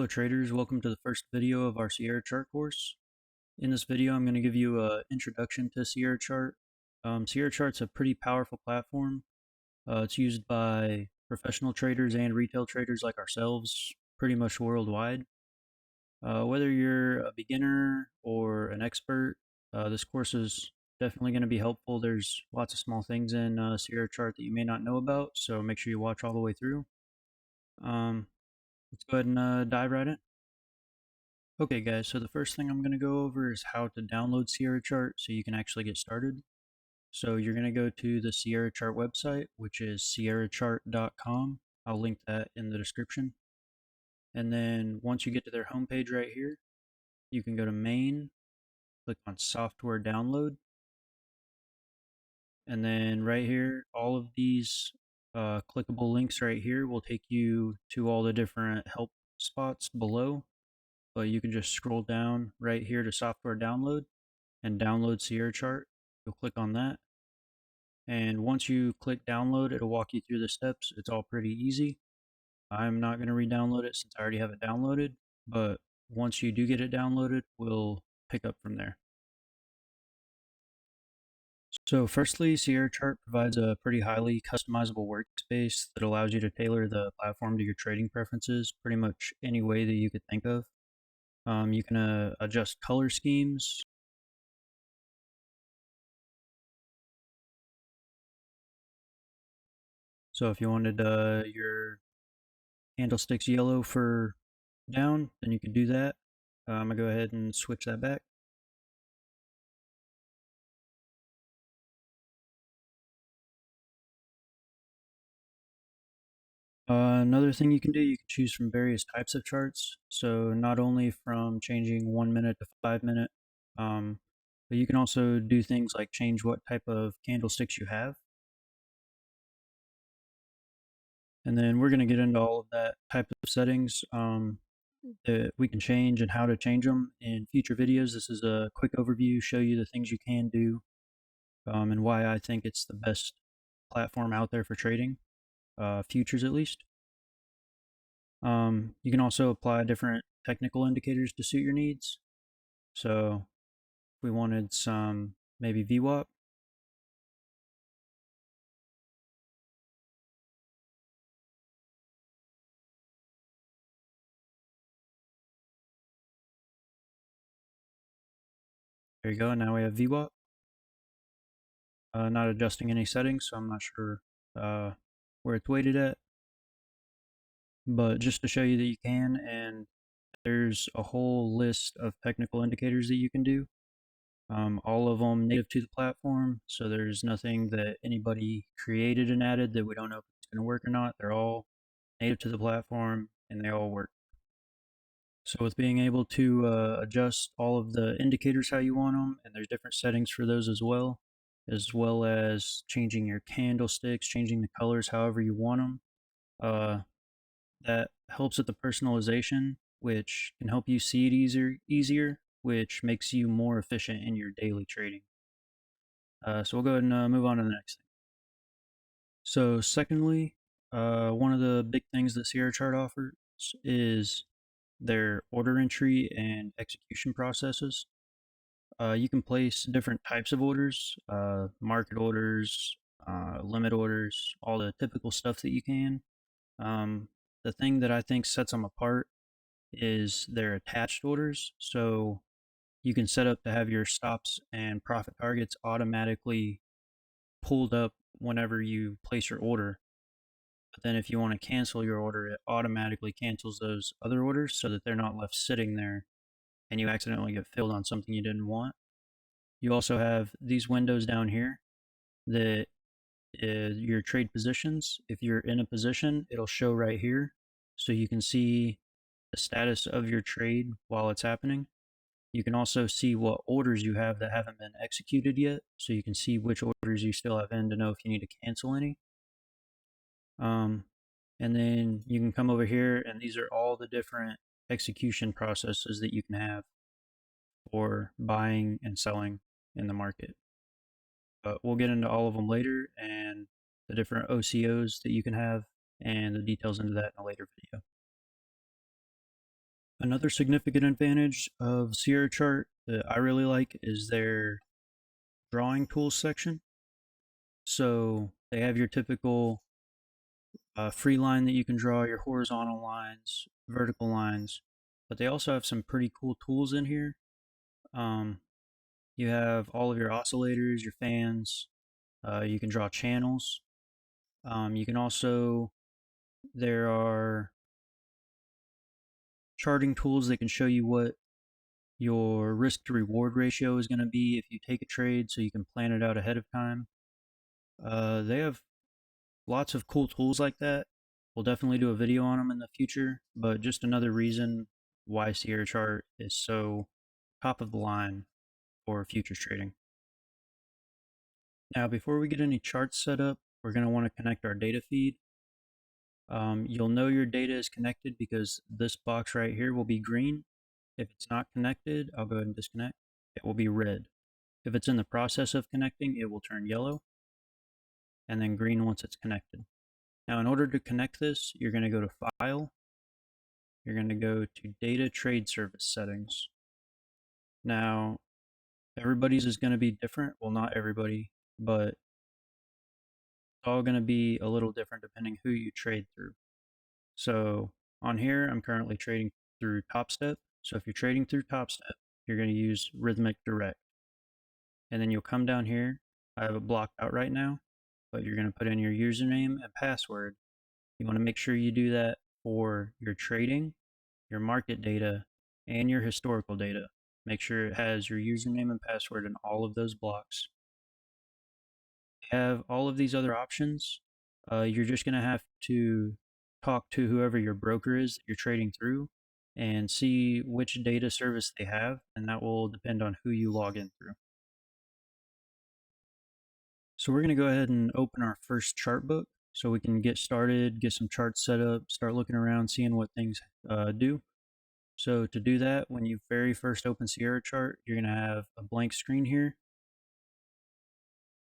Hello traders, welcome to the first video of our Sierra chart course. In this video I'm going to give you an introduction to Sierra chart. Sierra chart's a pretty powerful platform. It's used by professional traders and retail traders like ourselves pretty much worldwide. Whether you're a beginner or an expert, this course is definitely going to be helpful. There's lots of small things in Sierra chart that you may not know about, so make sure you watch all the way through. Let's go ahead and dive right in. Okay guys, so the first thing I'm going to go over is how to download Sierra Chart so you can actually get started. So you're going to go to the Sierra Chart website, which is sierrachart.com. I'll link that in the description. And then once you get to their homepage right here, you can go to main, click on software download. And then right here, all of these clickable links right here will take you to all the different help spots below. But you can just scroll down right here to software download and download Sierra chart. You'll click on that. And once you click download, it'll walk you through the steps. It's all pretty easy. I'm not going to re-download it since I already have it downloaded, but once you do get it downloaded, we'll pick up from there. So firstly, Sierra chart provides a pretty highly customizable workspace that allows you to tailor the platform to your trading preferences pretty much any way that you could think of. You can adjust color schemes. So if you wanted your candlesticks yellow for down, then you can do that. I'm going to go ahead and switch that back. Another thing you can do, you can choose from various types of charts. So not only from changing 1 minute to 5 minute, but you can also do things like change what type of candlesticks you have. And then we're going to get into all of that type of settings that we can change and how to change them in future videos. This is a quick overview, show you the things you can do and why I think it's the best platform out there for trading, futures at least. You can also apply different technical indicators to suit your needs. So if we wanted some maybe VWAP, there you go. Now we have VWAP. Not adjusting any settings, so I'm not sure where it's weighted at. But just to show you that you can, and there's a whole list of technical indicators that you can do. All of them native to the platform, so there's nothing that anybody created and added that we don't know if it's going to work or not. They're all native to the platform, and they all work. So with being able to adjust all of the indicators how you want them, and there's different settings for those as well as changing your candlesticks, changing the colors however you want them. That helps with the personalization, which can help you see it easier, which makes you more efficient in your daily trading. So we'll go ahead and move on to the next thing. So secondly, one of the big things that Sierra Chart offers is their order entry and execution processes. You can place different types of orders, market orders, limit orders, all the typical stuff that you can. The thing that I think sets them apart is their attached orders. So you can set up to have your stops and profit targets automatically pulled up whenever you place your order. But then if you want to cancel your order, it automatically cancels those other orders so that they're not left sitting there and you accidentally get filled on something you didn't want. You also have these windows down here that your trade positions. If you're in a position, it'll show right here. So you can see the status of your trade while it's happening. You can also see what orders you have that haven't been executed yet. So you can see which orders you still have in to know if you need to cancel any. And then you can come over here and these are all the different execution processes that you can have for buying and selling in the market. But we'll get into all of them later and the different OCOs that you can have and the details into that in a later video. Another significant advantage of Sierra Chart that I really like is their drawing tools section. So they have your typical free line that you can draw, your horizontal lines, vertical lines, but they also have some pretty cool tools in here. Um, you have all of your oscillators, your fans. You can draw channels. You can also, there are charting tools that can show you what your risk to reward ratio is going to be if you take a trade, so you can plan it out ahead of time. They have lots of cool tools like that. We'll definitely do a video on them in the future, but just another reason why Sierra Chart is so top of the line for futures trading. Now, before we get any charts set up, we're going to want to connect our data feed. You'll know your data is connected because this box right here will be green. If it's not connected, I'll go ahead and disconnect. It will be red. If it's in the process of connecting, it will turn yellow and then green once it's connected. Now, in order to connect this, you're going to go to File. You're going to go to Data Trade Service Settings. Now, everybody's is going to be different. Well, not everybody, but it's all going to be a little different depending who you trade through. So on here, I'm currently trading through TopStep. So if you're trading through TopStep, you're going to use Rhythmic Direct. And then you'll come down here. I have it blocked out right now, but you're going to put in your username and password. You want to make sure you do that for your trading, your market data, and your historical data. Make sure it has your username and password in all of those blocks. You have all of these other options. You're just going to have to talk to whoever your broker is that you're trading through and see which data service they have, and that will depend on who you log in through. So we're going to go ahead and open our first chart book so we can get started, get some charts set up, start looking around, seeing what things do. So to do that, when you very first open Sierra Chart, you're going to have a blank screen here.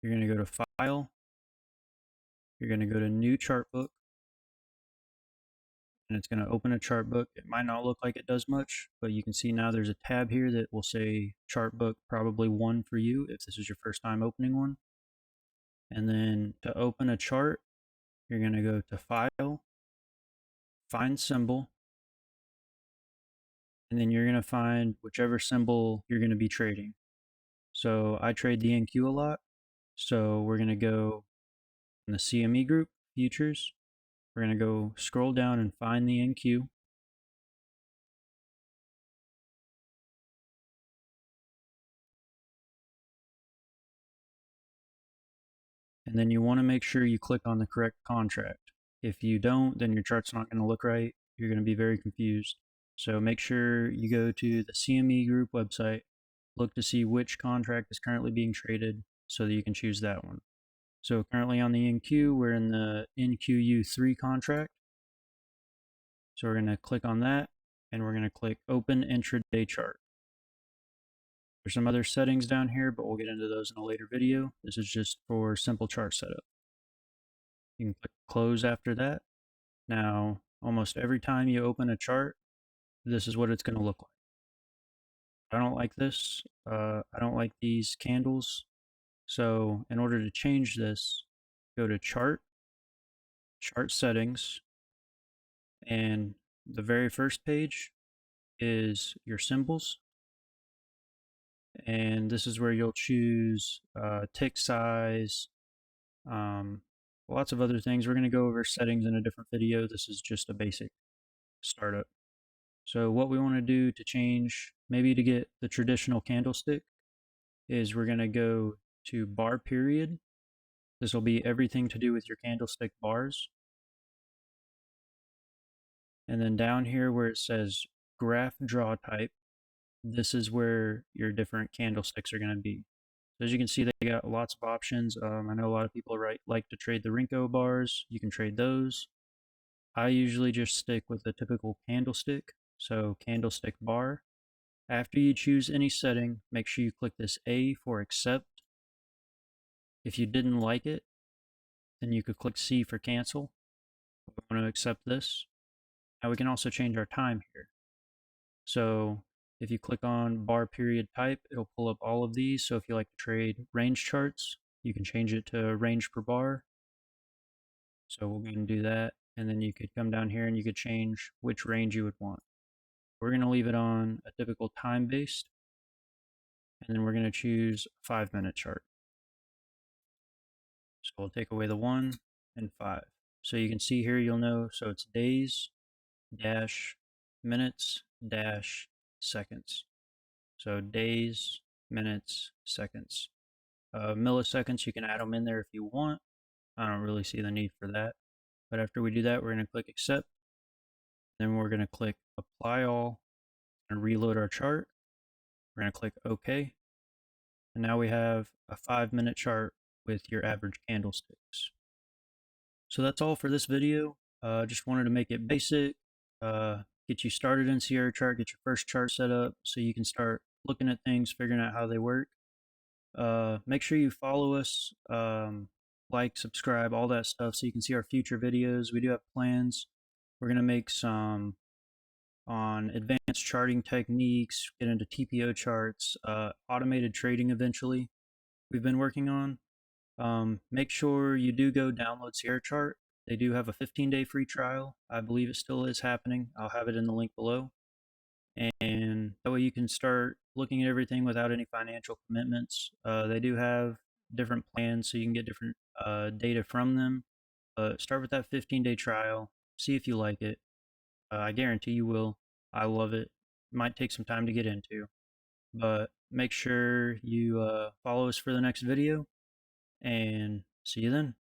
You're going to go to File. You're going to go to New Chart Book. And it's going to open a chart book. It might not look like it does much, but you can see now there's a tab here that will say Chart Book, probably 1 for you if this is your first time opening one. And then to open a chart, you're going to go to File, Find Symbol, and then you're going to find whichever symbol you're going to be trading. So I trade the NQ a lot, so we're going to go in the CME group, futures. We're going to go scroll down and find the NQ. And then you want to make sure you click on the correct contract. If you don't, then your chart's not going to look right. You're going to be very confused. So make sure you go to the CME group website, look to see which contract is currently being traded so that you can choose that one. So currently on the NQ, we're in the NQU3 contract. So we're going to click on that and we're going to click Open Intraday Chart. There's some other settings down here, but we'll get into those in a later video. This is just for simple chart setup. You can click Close after that. Now, almost every time you open a chart, this is what it's going to look like. I don't like this. I don't like these candles. So in order to change this, go to Chart, Chart Settings, and the very first page is your symbols. And this is where you'll choose tick size, lots of other things. We're going to go over settings in a different video. This is just a basic startup. So what we want to do to change, maybe to get the traditional candlestick, is we're going to go to bar period. This will be everything to do with your candlestick bars. And then down here where it says graph draw type, this is where your different candlesticks are going to be. So as you can see, they got lots of options. I know a lot of people like to trade the Renko bars. You can trade those. I usually just stick with the typical candlestick. So candlestick bar. After you choose any setting, make sure you click this A for accept. If you didn't like it, then you could click C for cancel. We want to accept this. Now we can also change our time here. So if you click on bar period type, it'll pull up all of these. So if you like to trade range charts, you can change it to range per bar. So we'll go ahead and do that. And then you could come down here and you could change which range you would want. We're going to leave it on a typical time based. And then we're going to choose a 5-minute chart. So we'll take away the 1 and 5. So you can see here, you'll know, so it's days dash minutes dash seconds. So days, minutes, seconds. Milliseconds, you can add them in there if you want. I don't really see the need for that. But after we do that, we're going to click accept. Then we're going to click apply all and reload our chart. We're going to click OK. And now we have a 5-minute chart with your average candlesticks. So that's all for this video. Just wanted to make it basic, get you started in Sierra Chart, get your first chart set up so you can start looking at things, figuring out how they work. Make sure you follow us, like, subscribe, all that stuff so you can see our future videos. We do have plans. We're going to make some on advanced charting techniques, get into TPO charts, automated trading eventually we've been working on. Make sure you do go download Sierra Chart. They do have a 15-day free trial. I believe it still is happening. I'll have it in the link below. And that way you can start looking at everything without any financial commitments. They do have different plans so you can get different data from them. But start with that 15-day trial. See if you like it. I guarantee you will. I love it. Might take some time to get into. But make sure you follow us for the next video. And see you then.